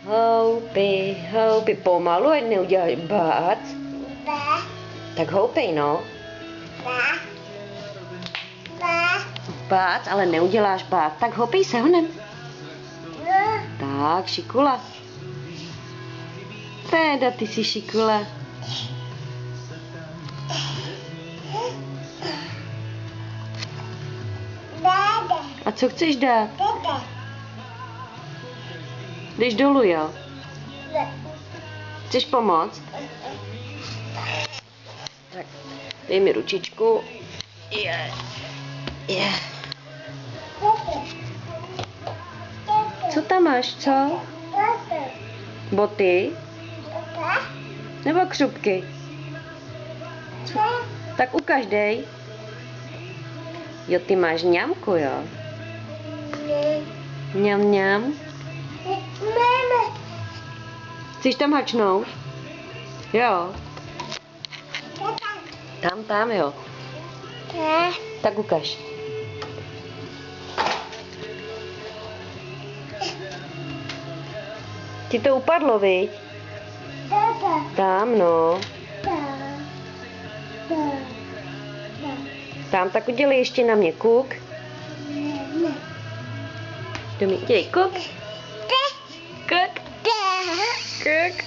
Houpej, houpej, pomalu, ať neuděláš bác. Tak houpej, no. Bác, ale neuděláš bác. Tak houpej se honem. Tak, šikula. Teda, ty jsi šikula. A co chceš dát? Jdeš dolů, jo? Chceš pomoct? Tak, dej mi ručičku. Co tam máš, co? Boty? Nebo křupky? Tak ukaž, dej. Jo, ty máš ňamku, jo? Mňam, mňam. Chceš tam hačnout? Jo. Tam, jo. Tak ukaž. Ti to upadlo, viď? Tam, no. Tam, tak udělej ještě na mě kuk. Dělej kuk. Kuk. Kuk.